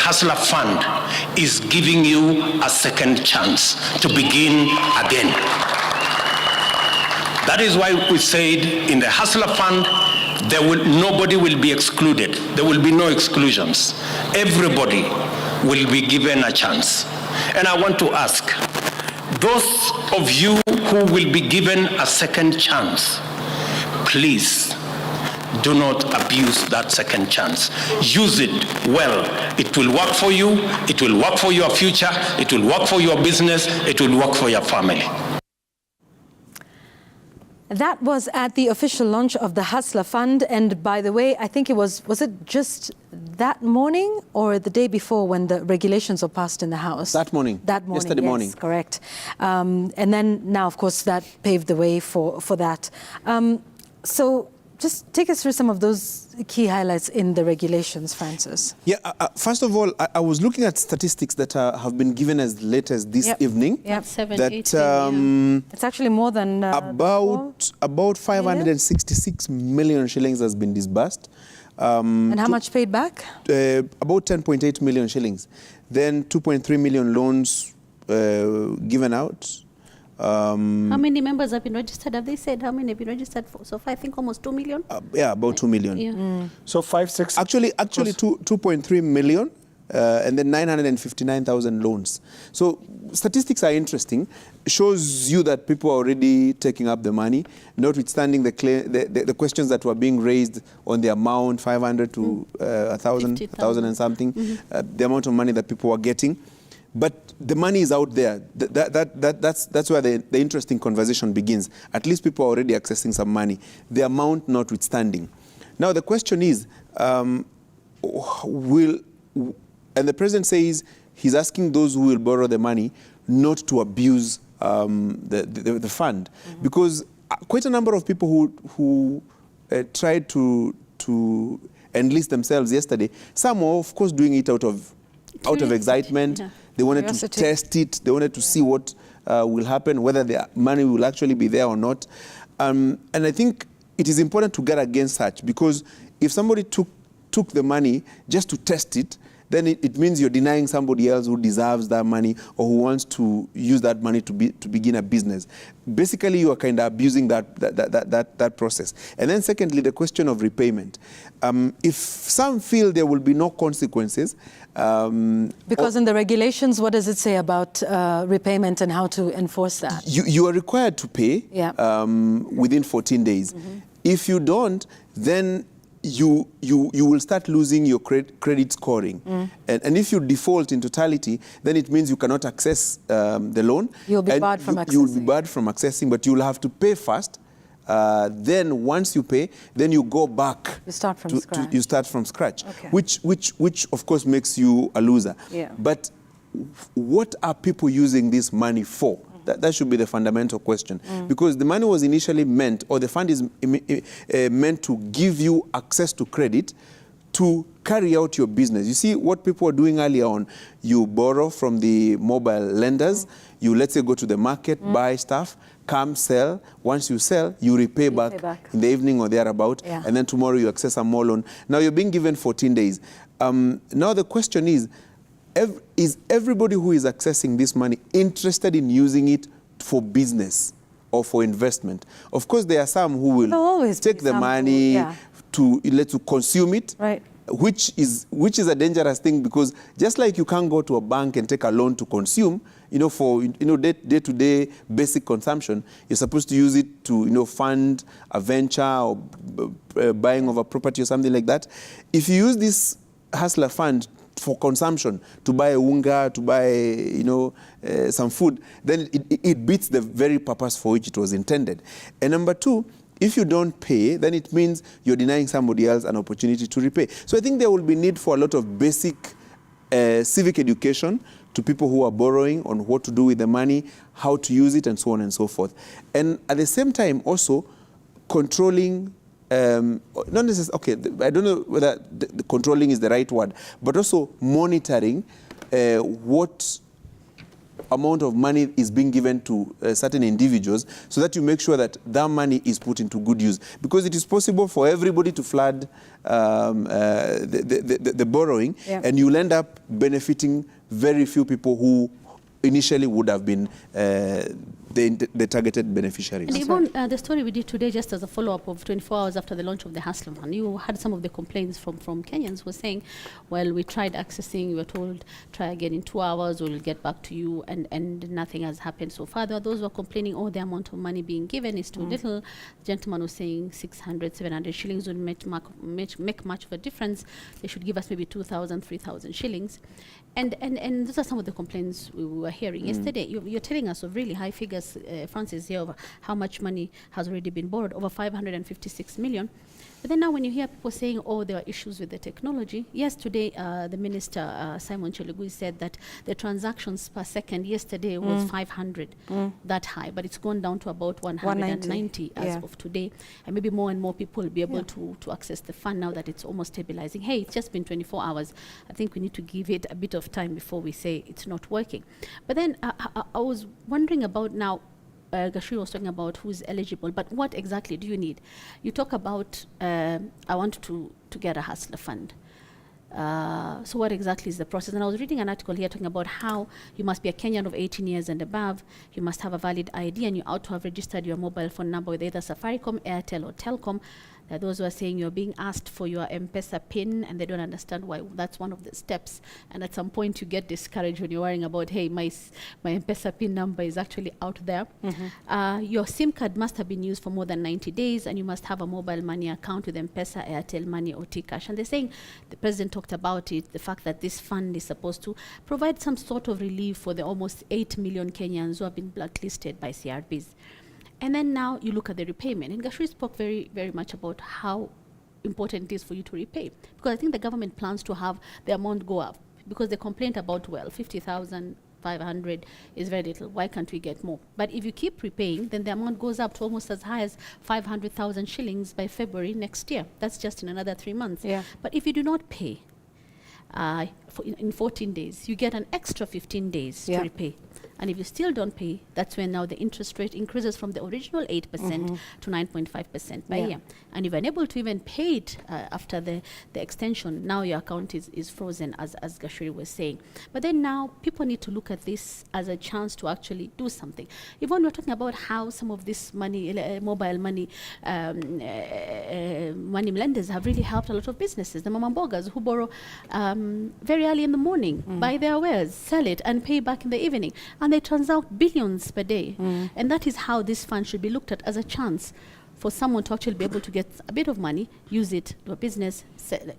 Hustler Fund is giving you a second chance to begin again. That is why we said in the Hustler Fund, nobody will be excluded. There will be no exclusions. Everybody will be given a chance. And I want to ask, those of you who will be given a second chance, please do not abuse that second chance. Use it well. It will work for you. It will work for your future. It will work for your business. It will work for your family. That was at the official launch of the Hustler Fund. And by the way, I think it was it just that morning or the day before when the regulations were passed in the House? That morning. That morning, yesterday morning. Yes, correct. And then now, of course, that paved the way for that. So just take us through some of those key highlights in the regulations, Francis. Yeah, first of all, I was looking at statistics that have been given as late as this evening. Yep. 7, that 8 billion. It's actually more than about 566 million shillings has been disbursed. And how much paid back? About 10.8 million shillings. Then 2.3 million loans given out. How many members have been registered? Have they said how many have been registered for? So far, I think almost 2 million. Yeah, about 2 million. Yeah. So 5, 6. Actually, 2.3 million, and then 959,000 loans. So statistics are interesting. Shows you that people are already taking up the money, notwithstanding the questions that were being raised on the amount, 500 to 1,000 and something, the amount of money that people were getting. But the money is out there. That's where the interesting conversation begins. At least people are already accessing some money, the amount notwithstanding. Now the question is, and the president says he's asking those who will borrow the money not to abuse the fund, because quite a number of people who tried to enlist themselves yesterday, some were of course doing it out of excitement. Yeah. They wanted to test it. They wanted to see what will happen, whether the money will actually be there or not. And I think it is important to guard against such, because if somebody took the money just to test it, then it means you're denying somebody else who deserves that money or who wants to use that money to begin a business. Basically, you are kind of abusing that process. And then secondly, the question of repayment. If some feel there will be no consequences, because in the regulations, what does it say about repayment and how to enforce that? You are required to pay within 14 days. If you don't, then you will start losing your credit scoring. And if you default in totality, then it means you cannot access the loan. You'll be barred from accessing. You will be barred from accessing, but you will have to pay first. Then once you pay, then you go back. You start from scratch. You start from scratch, okay. which of course makes you a loser. Yeah. But what are people using this money for? That should be the fundamental question. Because the money was initially meant, or the fund is meant to give you access to credit to carry out your business. You see what people were doing earlier on. You borrow from the mobile lenders. You, let's say, go to the market, buy stuff, come sell. Once you sell, you repay back in the evening or thereabout. Yeah. And then tomorrow you access a more loan. Now you're being given 14 days. Now the question is everybody who is accessing this money interested in using it for business or for investment? Of course, there are some who will take the money to consume it, right? Which is a dangerous thing, because just like you can't go to a bank and take a loan to consume, for day-to-day basic consumption, you're supposed to use it to fund a venture or buying of a property or something like that. If you use this Hustler Fund for consumption, to buy a unga, to buy some food, then it beats the very purpose for which it was intended. And number two, if you don't pay, then it means you're denying somebody else an opportunity to repay. So I think there will be need for a lot of basic civic education to people who are borrowing on what to do with the money, how to use it, and so on and so forth. And at the same time, also controlling, not necessarily, okay, I don't know whether the controlling is the right word, but also monitoring what amount of money is being given to certain individuals, so that you make sure that that money is put into good use. Because it is possible for everybody to flood the borrowing, and you'll end up benefiting very few people who initially would have been the targeted beneficiaries. And even the story we did today, just as a follow-up of 24 hours after the launch of the Hustler Fund, you had some of the complaints from Kenyans who were saying, well, we tried accessing, we were told, try again in 2 hours, we'll get back to you, and nothing has happened so far. There are those who are complaining, oh, the amount of money being given is too little. The gentleman was saying 600, 700 shillings wouldn't make much of a difference. They should give us maybe 2,000, 3,000 shillings. And those are some of the complaints we were hearing. Yesterday, you're telling us of really high figures, Francis, here of how much money has already been borrowed, over 556 million. But then now when you hear people saying, oh, there are issues with the technology. Yes, today the Minister, Simon Chelugui, said that the transactions per second yesterday was 500, that high, but it's gone down to about 190 as of today. And maybe more and more people will be able to access the fund now that it's almost stabilizing. Hey, it's just been 24 hours. I think we need to give it a bit of time before we say it's not working. But then I was wondering about now, Gashuri was talking about who's eligible, but what exactly do you need? You talk about, I want to get a Hustler Fund. So what exactly is the process? And I was reading an article here talking about how you must be a Kenyan of 18 years and above, you must have a valid ID, and you ought to have registered your mobile phone number with either Safaricom, Airtel, or Telcom. There are those who are saying you're being asked for your M-Pesa PIN, and they don't understand why that's one of the steps. And at some point you get discouraged when you're worrying about, hey, my M-Pesa PIN number is actually out there. Your SIM card must have been used for more than 90 days, and you must have a mobile money account with M-Pesa, Airtel Money, or T-Cash. And they're saying, the president talked about it, the fact that this fund is supposed to provide some sort of relief for the almost 8 million Kenyans who have been blacklisted by CRBs. And then now you look at the repayment. And Gashuri spoke very, very much about how important it is for you to repay. Because I think the government plans to have the amount go up. Because the complaint about, well, 50,500 is very little. Why can't we get more? But if you keep repaying, then the amount goes up to almost as high as 500,000 shillings by February next year. That's just in another 3 months. Yeah. But if you do not pay in 14 days, you get an extra 15 days to repay. And if you still don't pay, that's when now the interest rate increases from the original 8% to 9.5% per year. And if you're unable to even pay it after the extension, now your account is frozen, as Gashuri was saying. But then now people need to look at this as a chance to actually do something. Even we're talking about how some of this money, mobile money, money lenders have really helped a lot of businesses. The mama mbogas who borrow very early in the morning, buy their wares, sell it, and pay back in the evening. And they transact billions per day. And that is how this fund should be looked at, as a chance for someone to actually be able to get a bit of money, use it to a business,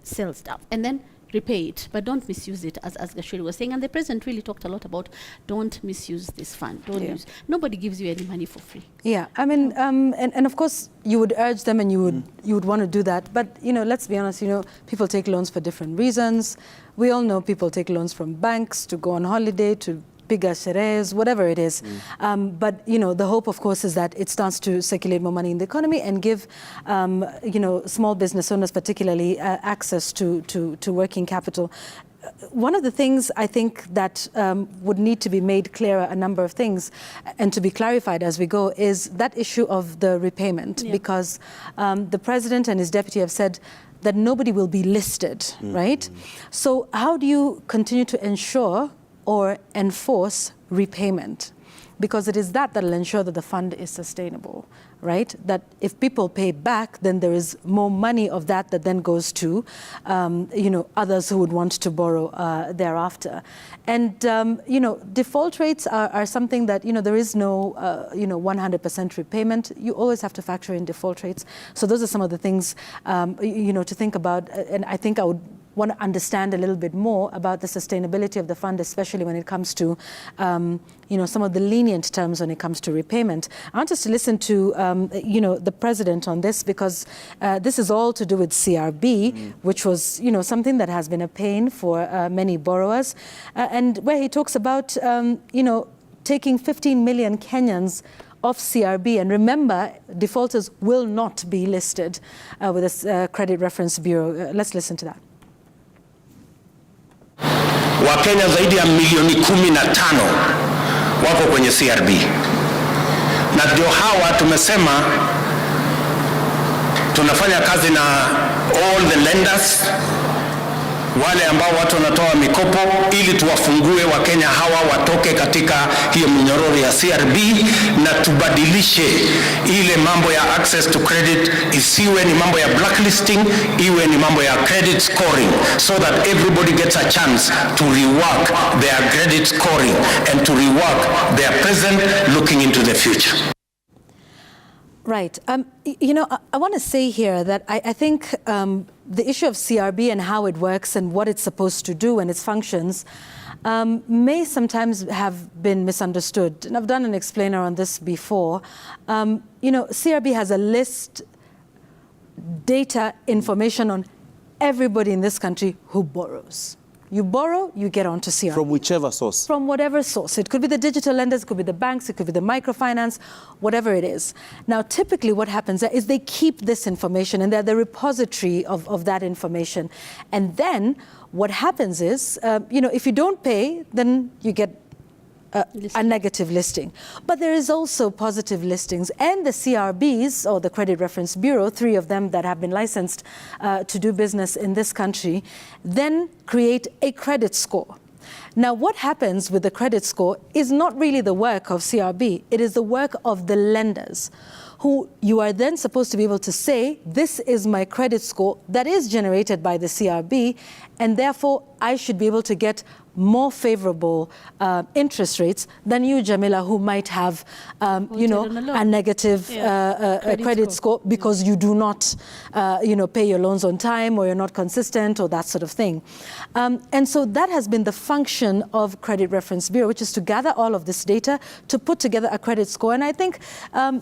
sell stuff, and then repay it. But don't misuse it, as Gashuri was saying. And the president really talked a lot about don't misuse this fund. Don't use. Nobody gives you any money for free. Yeah, I mean, and of course, you would urge them and you would want to do that. But, you know, let's be honest, you know, people take loans for different reasons. We all know people take loans from banks to go on holiday, to bigger sherehes, whatever it is. But, you know, the hope, of course, is that it starts to circulate more money in the economy and give, you know, small business owners particularly access to working capital. One of the things I think that would need to be made clearer, a number of things, and to be clarified as we go, is that issue of the repayment, because the president and his deputy have said that nobody will be listed, right? So how do you continue to ensure or enforce repayment? Because it is that will ensure that the fund is sustainable, right? That if people pay back, then there is more money of that then goes to, you know, others who would want to borrow thereafter. And, you know, default rates are something that, you know, there is no, you know, 100% repayment. You always have to factor in default rates. So those are some of the things, you know, to think about. And I think I would want to understand a little bit more about the sustainability of the fund, especially when it comes to, you know, some of the lenient terms when it comes to repayment. I want us to listen to, you know, the president on this, because this is all to do with CRB, which was, you know, something that has been a pain for many borrowers, and where he talks about, you know, taking 15 million Kenyans off CRB. And remember, defaulters will not be listed with a Credit Reference Bureau. Let's listen to that. Wakenya zaidi ya milioni 15 wako kwenye CRB, na ndio hawa tumesema tunafanya kazi na all the lenders, wale ambao watu wanatoa mikopo, ili tuwafungue Wakenya hawa watoke katika hiyo minyororo ya CRB, na tubadilishe ile mambo ya access to credit, isiwe ni mambo ya blacklisting, iwe ni mambo ya credit scoring, so that everybody gets a chance to rework their credit scoring and to rework their present looking into the future. Right. You know, I want to say here that I think the issue of CRB and how it works and what it's supposed to do and its functions may sometimes have been misunderstood. And I've done an explainer on this before. You know, CRB has a list, data, information on everybody in this country who borrows. You borrow, you get onto CRB. From whichever source? From whatever source. It could be the digital lenders, it could be the banks, it could be the microfinance, whatever it is. Now, typically what happens is they keep this information and they're the repository of that information. And then what happens is, you know, if you don't pay, then you get a negative listing. But there is also positive listings, and the CRBs, or the Credit Reference Bureau, 3 of them that have been licensed to do business in this country, then create a credit score. Now, what happens with the credit score is not really the work of CRB, it is the work of the lenders, who you are then supposed to be able to say, this is my credit score that is generated by the CRB, and therefore I should be able to get more favorable interest rates than you, Jamila, who might have, you know, a negative credit score because you do not, you know, pay your loans on time, or you're not consistent, or that sort of thing. And so that has been the function of Credit Reference Bureau, which is to gather all of this data to put together a credit score. And I think,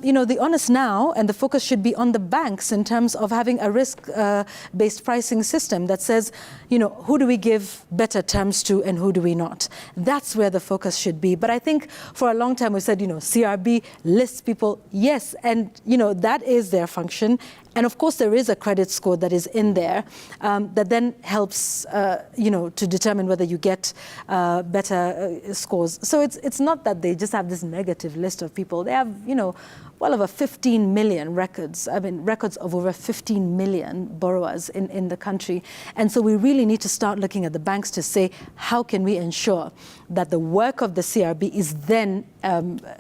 you know, the onus now and the focus should be on the banks in terms of having a risk-based pricing system that says, you know, who do we give better terms to and who do we not? That's where the focus should be. But I think for a long time we said, you know, CRB lists people, yes, and, you know, that is their function. And of course there is a credit score that is in there that then helps, you know, to determine whether you get better scores. So it's not that they just have this negative list of people. They have, you know, well over 15 million records. I mean, records of over 15 million borrowers in the country. And so we really need to start looking at the banks to say, how can we ensure that the work of the CRB is then,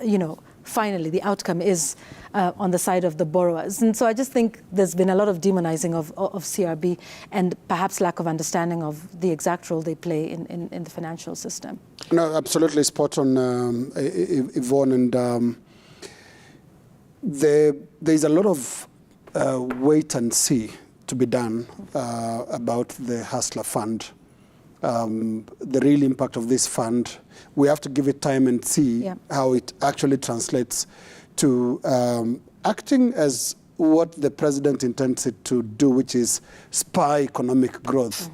you know, finally the outcome is on the side of the borrowers. And so I just think there's been a lot of demonizing of CRB and perhaps lack of understanding of the exact role they play in the financial system. No, absolutely spot on, Yvonne. And there's a lot of wait and see to be done about the Hustler Fund. The real impact of this fund, we have to give it time and see how it actually translates to acting as what the president intends it to do, which is spur economic growth.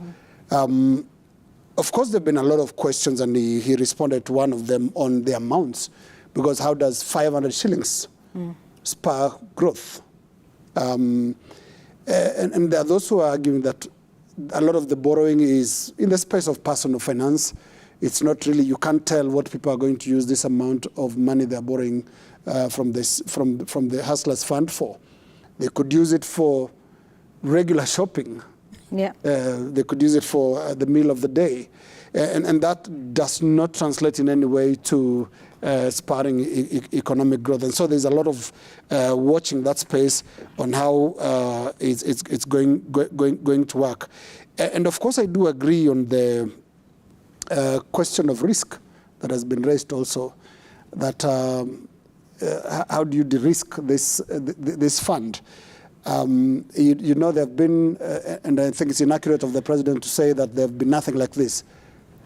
Of course, there have been a lot of questions, and he responded to one of them on the amounts, because how does 500 shillings spur growth? And there are those who are arguing that a lot of the borrowing is in the space of personal finance. It's not really, you can't tell what people are going to use this amount of money they're borrowing from the Hustlers Fund for. They could use it for regular shopping. Yeah. They could use it for the meal of the day. And that does not translate in any way to spurring economic growth. And so there's a lot of watching that space on how it's going to work. And of course, I do agree on the question of risk that has been raised also, that how do you de-risk this fund? You know, there have been, and I think it's inaccurate of the president to say that there have been nothing like this.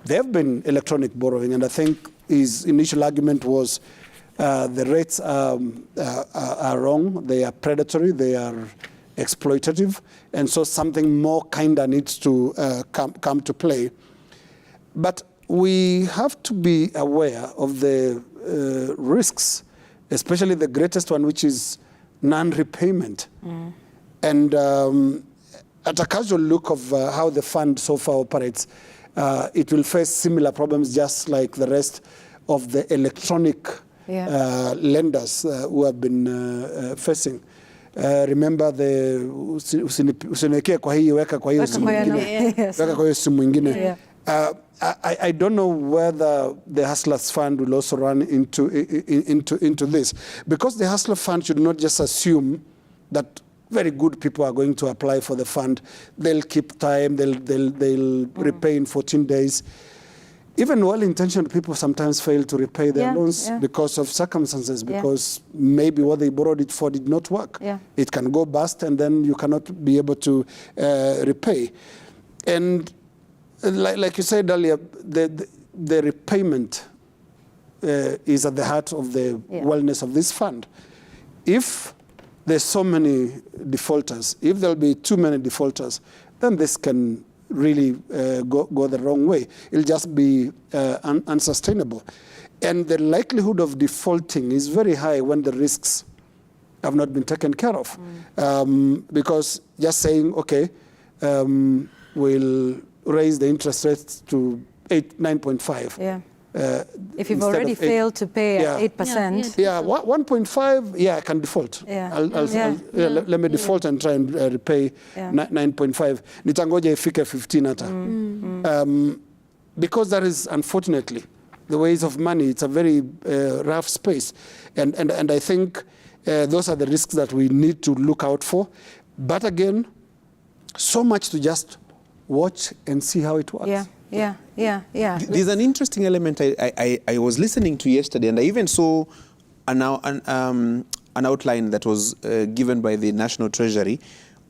There have been electronic borrowing, and I think his initial argument was the rates are wrong, they are predatory, they are exploitative, and so something more kinder needs to come to play. But we have to be aware of the risks, especially the greatest one, which is non-repayment. And at a casual look of how the fund so far operates, it will face similar problems just like the rest of the electronic lenders who have been facing. Remember the usiniwekee kwa hii, weka kwa hiyo simu nyingine, weka kwa hiyo simu nyingine. I don't know whether the Hustlers Fund will also run into this, because the Hustler Fund should not just assume that very good people are going to apply for the fund. They'll keep time. They'll repay in 14 days. Even well-intentioned people sometimes fail to repay their loans because of circumstances, because maybe what they borrowed it for did not work. It can go bust, and then you cannot be able to repay. And like you said earlier, the repayment is at the heart of the wellness of this fund. If there's so many defaulters, if there'll be too many defaulters, then this can really go the wrong way. It'll just be unsustainable. And the likelihood of defaulting is very high when the risks have not been taken care of. Because just saying, okay, we'll raise the interest rates to 9.5. If you've already failed to pay at 8%. 1.5, I can default. Let me default and try and repay 9.5. Nitangoja ifike 15 hata. Because that is, unfortunately, the ways of money. It's a very rough space. And I think those are the risks that we need to look out for. But again, so much to just watch and see how it works. There's an interesting element I was listening to yesterday, and I even saw an outline that was given by the National Treasury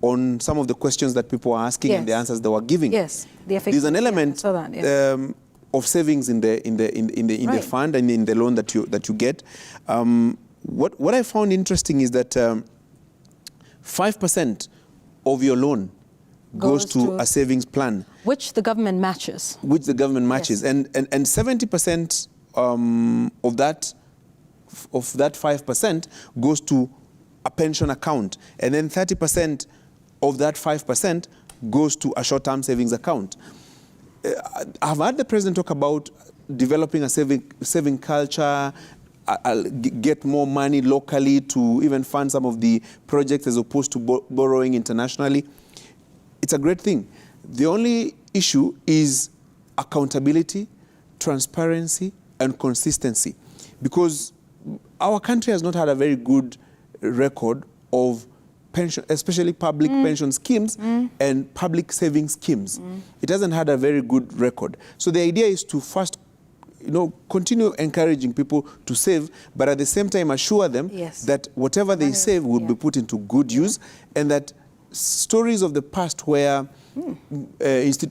on some of the questions that people were asking and the answers they were giving. Yes, there's an element of savings in the fund and in the loan that you get. What I found interesting is that 5% of your loan goes to a savings plan, which the government matches. And 70% of that 5% goes to a pension account, and then 30% of that 5% goes to a short-term savings account. I've heard the president talk about developing a saving culture, get more money locally to even fund some of the projects as opposed to borrowing internationally. It's a great thing. The only issue is accountability, transparency, and consistency, because our country has not had a very good record of pension, especially public pension schemes and public savings schemes. It hasn't had a very good record. So the idea is to first, continue encouraging people to save, but at the same time assure them that whatever they save will be put into good use, and that stories of the past where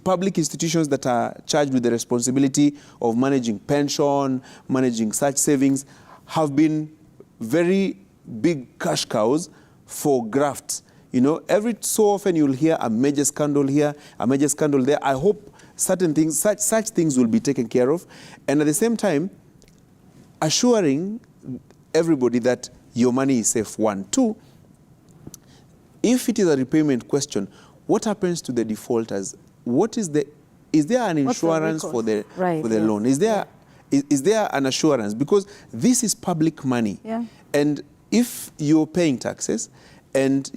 public institutions that are charged with the responsibility of managing pension, managing such savings, have been very big cash cows for grafts. Every so often you'll hear a major scandal here, a major scandal there. I hope certain things, such things will be taken care of, and at the same time assuring everybody that your money is safe. 1, 2. If it is a repayment question, what happens to the defaulters? Is there an insurance for the loan? Is there an assurance? Because this is public money, and if you're paying taxes and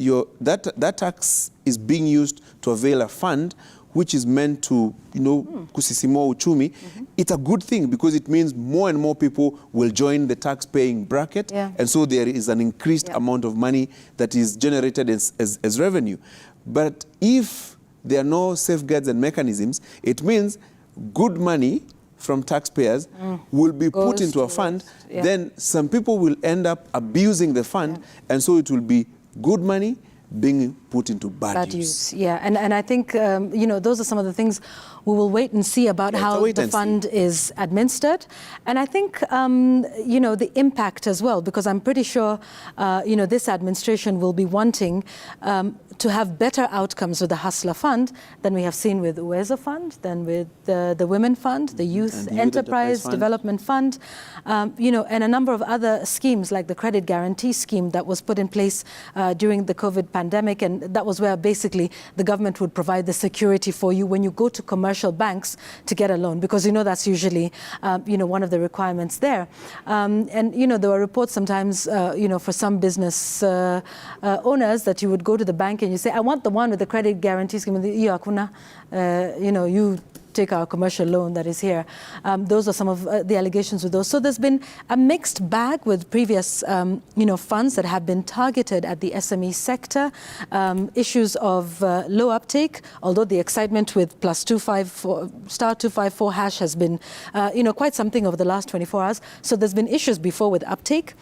that tax is being used to avail a fund which is meant to, kusisimua uchumi, it's a good thing, because it means more and more people will join the tax-paying bracket, and so there is an increased amount of money that is generated as revenue. But if there are no safeguards and mechanisms, it means good money from taxpayers will be put into a fund, then some people will end up abusing the fund, and so it will be good money being put into bad use. And I think, those are some of the things we will wait and see about how the fund is administered. And I think, the impact as well, because I'm pretty sure, this administration will be wanting to have better outcomes with the Hustler Fund than we have seen with Uwezo Fund, than with the Women Fund, the Youth Enterprise Development Fund, and a number of other schemes like the Credit Guarantee Scheme that was put in place during the COVID pandemic, and that was where basically the government would provide the security for you when you go to commercial banks to get a loan, because that's usually one of the requirements there. And there were reports sometimes for some business owners that you would go to the bank and you say, I want the one with the credit guarantee scheme. You take our commercial loan that is here. Those are some of the allegations with those. So there's been a mixed bag with previous, funds that have been targeted at the SME sector. Issues of low uptake, although the excitement with +254 hash has been, quite something over the last 24 hours. So there's been issues before with uptake.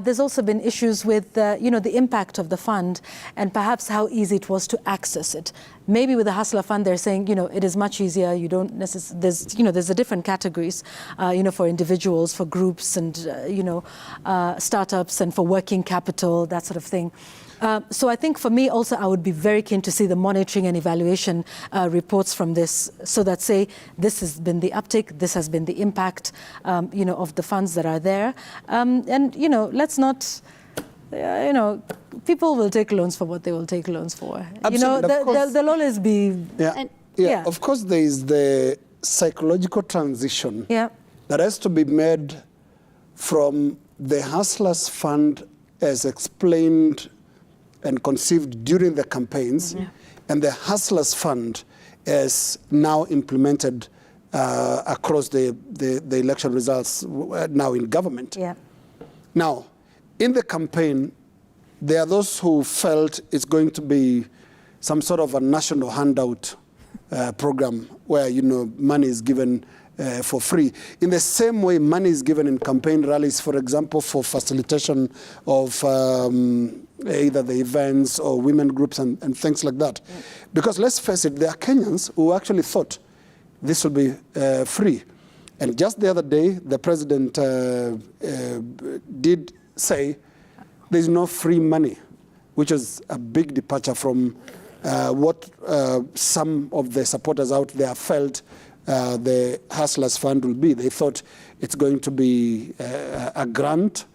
There's also been issues with, the impact of the fund and perhaps how easy it was to access it. Maybe with the Hustler Fund, they're saying, it is much easier. You don't necessarily, there's the different categories, for individuals, for groups, and, startups, and for working capital, that sort of thing. So I think for me also, I would be very keen to see the monitoring and evaluation reports from this, so that say, this has been the uptake, this has been the impact, of the funds that are there. And, let's not... people will take loans for what they will take loans for. Absolutely. There'll always be... Of course, there is the psychological transition that has to be made from the Hustlers Fund as explained and conceived during the campaigns, and the Hustlers Fund as now implemented across the election results now in government. Now, in the campaign, there are those who felt it's going to be some sort of a national handout program where, money is given for free. In the same way, money is given in campaign rallies, for example, for facilitation of either the events or women groups and things like that. Because let's face it, there are Kenyans who actually thought this will be free. And just the other day, the president did say there's no free money, which is a big departure from what some of the supporters out there felt the Hustlers Fund will be. They thought it's going to be a grant,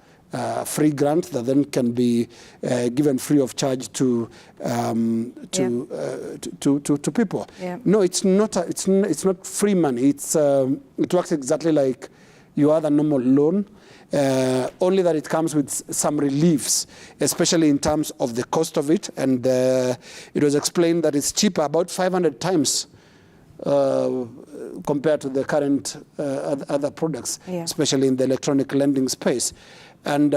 free grant that then can be given free of charge to people. No, it's not. It's not free money. It works exactly like your other normal loan. Only that it comes with some reliefs, especially in terms of the cost of it. And it was explained that it's cheaper, about 500 times compared to the current other products, especially in the electronic lending space. And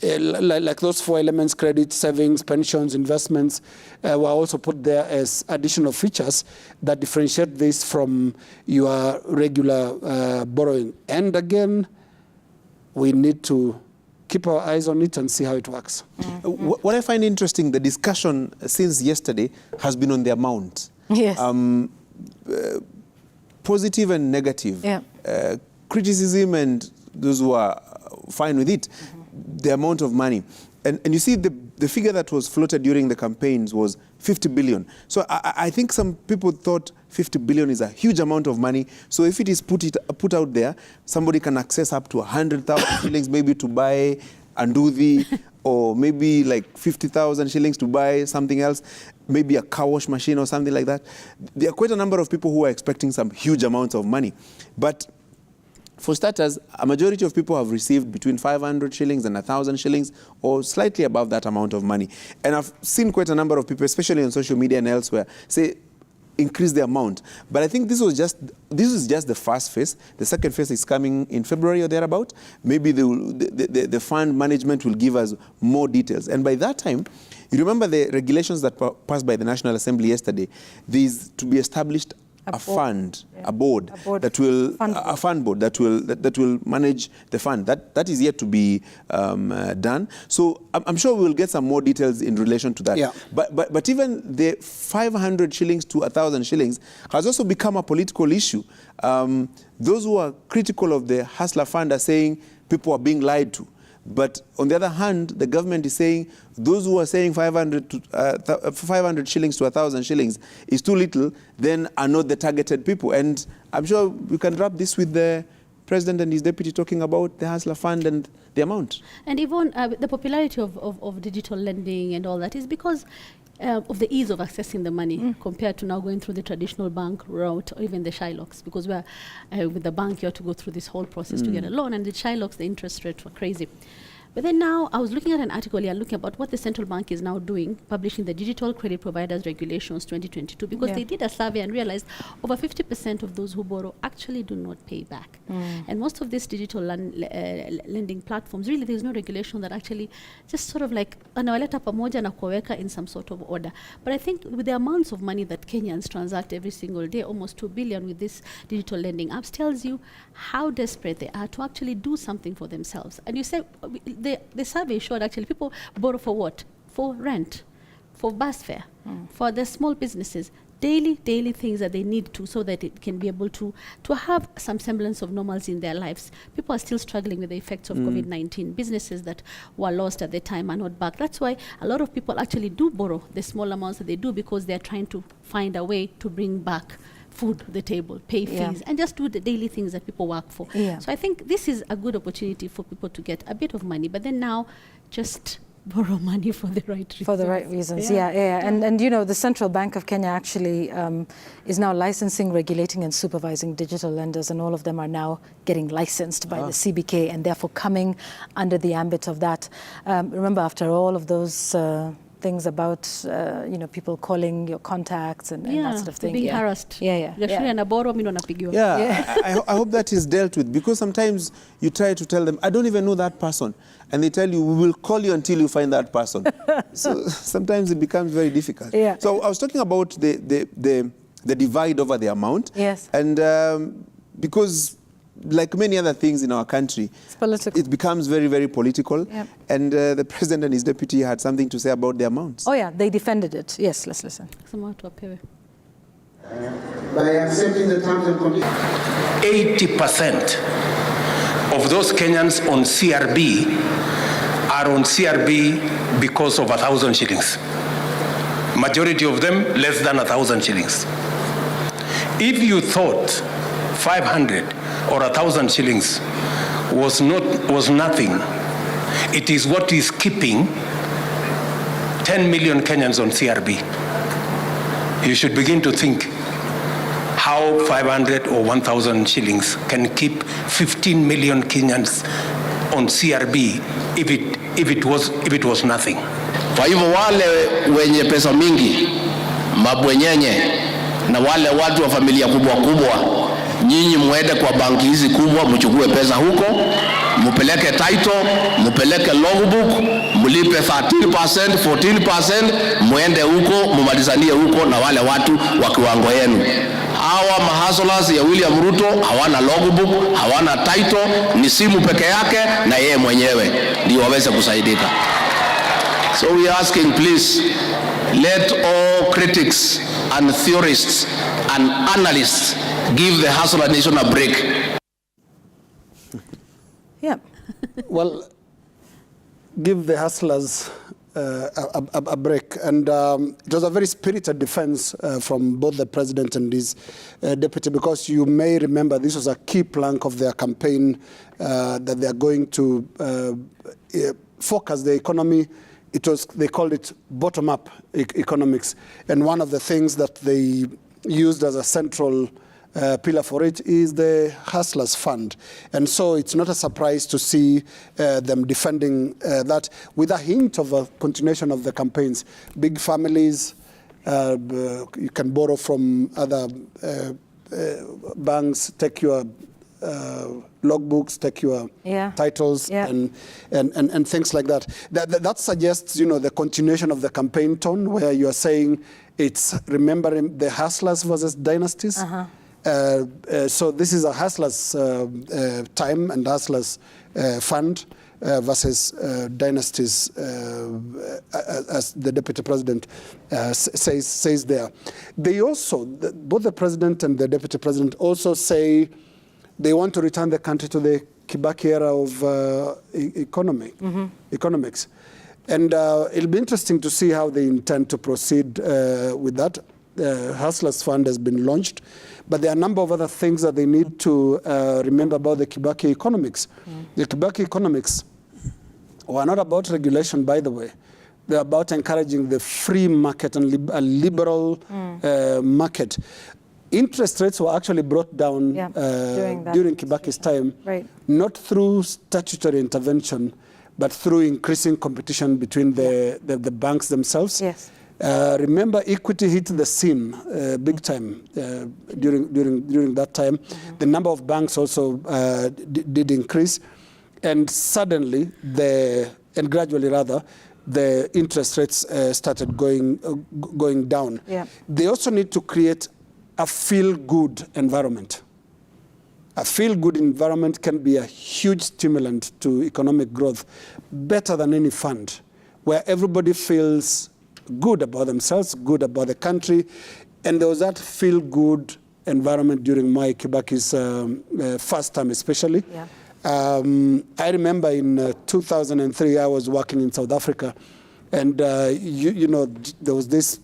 like those 4 elements, credit, savings, pensions, investments, were also put there as additional features that differentiate this from your regular borrowing. And again, we need to keep our eyes on it and see how it works. What I find interesting, the discussion since yesterday has been on the amount. Yes. Positive and negative. Criticism and those who are fine with it. The amount of money. And you see the figure that was floated during the campaigns was 50 billion. So I think some people thought 50 billion is a huge amount of money. So if it is put out there, somebody can access up to 100,000 shillings maybe to buy Anduthi, or maybe like 50,000 shillings to buy something else, maybe a car wash machine or something like that. There are quite a number of people who are expecting some huge amounts of money. But for starters, a majority of people have received between 500 shillings and 1,000 shillings, or slightly above that amount of money. And I've seen quite a number of people, especially on social media and elsewhere, say, increase the amount. But I think this is just the first phase. The second phase is coming in February or thereabout. Maybe the fund management will give us more details. And by that time, you remember the regulations that passed by the National Assembly yesterday. There is to be established a fund, a board that will a fund board that will manage the fund. That is yet to be done. So I'm sure we will get some more details in relation to that. Yeah. But even the 500 shillings to 1,000 shillings has also become a political issue. Those who are critical of the Hustler Fund are saying people are being lied to. But on the other hand, the government is saying those who are saying 500 shillings to 1,000 shillings is too little, then are not the targeted people. And I'm sure we can wrap this with the President and his deputy talking about the Hustler Fund and the amount. And even the popularity of digital lending and all that is because of the ease of accessing the money compared to now going through the traditional bank route or even the Shylocks, because we're, with the bank you have to go through this whole process to get a loan, and the Shylocks, the interest rates were crazy. But then now I was looking at an article here looking about what the central bank is now doing, publishing the Digital Credit Providers Regulations 2022, because they did a survey and realized over 50% of those who borrow actually do not pay back. And most of these digital lending platforms, really there's no regulation that actually just sort of like, anawaleta pamoja na kuweka in some sort of order. But I think with the amounts of money that Kenyans transact every single day, almost 2 billion with this digital lending apps, tells you how desperate they are to actually do something for themselves. And you say, the survey showed actually people borrow for what? For rent, for bus fare, for the small businesses, daily things that they need to, so that it can be able to have some semblance of normalcy in their lives. People are still struggling with the effects of COVID-19. Businesses that were lost at the time are not back. That's why a lot of people actually do borrow the small amounts that they do, because they're trying to find a way to bring back food to the table, pay fees, and just do the daily things that people work for. So I think this is a good opportunity for people to get a bit of money, but then now just borrow money for the right reasons. For the right reasons, And you know, the Central Bank of Kenya actually is now licensing, regulating and supervising digital lenders, and all of them are now getting licensed by the CBK and therefore coming under the ambit of that. Remember, after all of those things about you know, people calling your contacts and that sort of thing. Being harassed. I hope that is dealt with, because sometimes you try to tell them, I don't even know that person, and they tell you, we will call you until you find that person. So sometimes it becomes very difficult. So I was talking about the divide over the amount. And because like many other things in our country, it becomes very, very political. And the president and his deputy had something to say about the amounts. They defended it. Yes, let's listen. By accepting the terms and conditions. 80% of those Kenyans on CRB are on CRB because of 1,000 shillings. Majority of them less than 1,000 shillings. If you thought 500 or 1,000 shillings was nothing, it is what is keeping 10 million Kenyans on CRB. You should begin to think how 500 or 1,000 shillings can keep 15 million Kenyans on CRB if it was nothing. Kwa hivyo wale wenye pesa mingi, mabwenyenye na wale watu wa familia kubwa kubwa, nyinyi muende kwa banki hizi kubwa, mchukue pesa huko, mupeleke title, mupeleke logbook, mlipe 13%, 14%, muende huko, mumalizanie huko na wale watu wa kiwango yenu. Hawa mahasulas ya William Ruto hawana logbook, hawana title, ni simu peke yake na yeye mwenyewe ndio waweze kusaidika. So we are asking, please, let all critics and theorists and analysts give the hustler nation a break. Well, give the hustlers a break. And it was a very spirited defense from both the president and his deputy, because you may remember this was a key plank of their campaign, that they are going to focus the economy. They called it bottom-up economics. And one of the things that they used as a central pillar for it is the Hustlers Fund. And so it's not a surprise to see them defending that with a hint of a continuation of the campaigns. Big families, you can borrow from other banks, take your logbooks, take your titles, and things like that. That suggests, you know, the continuation of the campaign tone, where you are saying it's remembering the hustlers versus dynasties. So this is a hustlers time and hustlers fund versus dynasties, as the deputy president says there. They also, both the president and the deputy president also say they want to return the country to the Kibaki era of economics. And it'll be interesting to see how they intend to proceed with that. The Hustlers Fund has been launched, But there are a number of other things that they need to remember about the Kibaki economics. The Kibaki economics were not about regulation, by the way. They're about encouraging the free market and a liberal market. Interest rates were actually brought down during Kibaki's time, not through statutory intervention, but through increasing competition between the banks themselves. Yes. Remember, equity hit the scene big time during that time. The number of banks also did increase, and suddenly, and gradually rather, the interest rates started going down. Yeah. They also need to create a feel-good environment. A feel-good environment can be a huge stimulant to economic growth, better than any fund, where everybody feels good about themselves, good about the country. And there was that feel-good environment during my Kibaki's first term especially. Yeah. I remember in 2003, I was working in South Africa, and you know, there was this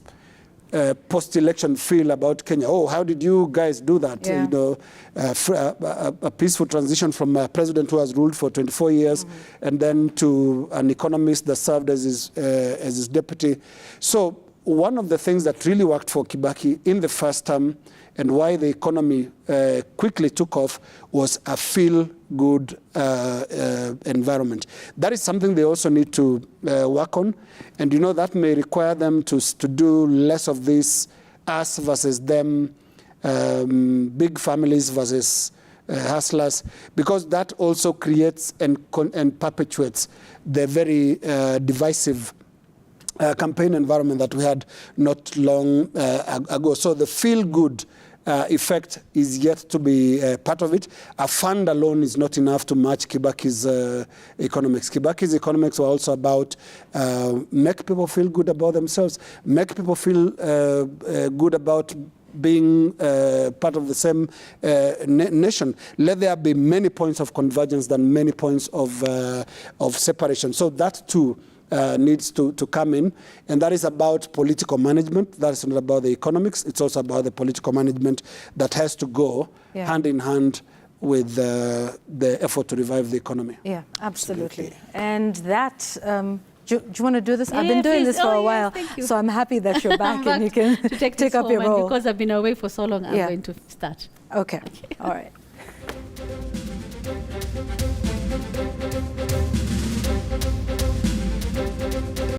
post-election feel about Kenya. Oh, how did you guys do that? Yeah. You know, a peaceful transition from a president who has ruled for 24 years, and then to an economist that served as his deputy. So one of the things that really worked for Kibaki in the first term, and why the economy quickly took off, was a feel-good environment. That is something they also need to work on. And you know, that may require them to do less of this us versus them, big families versus hustlers, because that also creates and perpetuates the very divisive campaign environment that we had not long ago. So the feel-good effect is yet to be part of it. A fund alone is not enough to match Kibaki's economics. Kibaki's economics were also about make people feel good about themselves, make people feel good about being part of the same nation. Let there be many points of convergence than many points of separation. So that too needs to come in, and that is about political management. That is not about the economics. It's also about the political management that has to go hand in hand with the effort to revive the economy. Yeah, absolutely. And that, do you want to do this? Yeah, I've been doing please. this for a while, thank you. so I'm happy that you're back and you can to take take up your role. because I've been away for so long, I'm going to start. Okay. All right.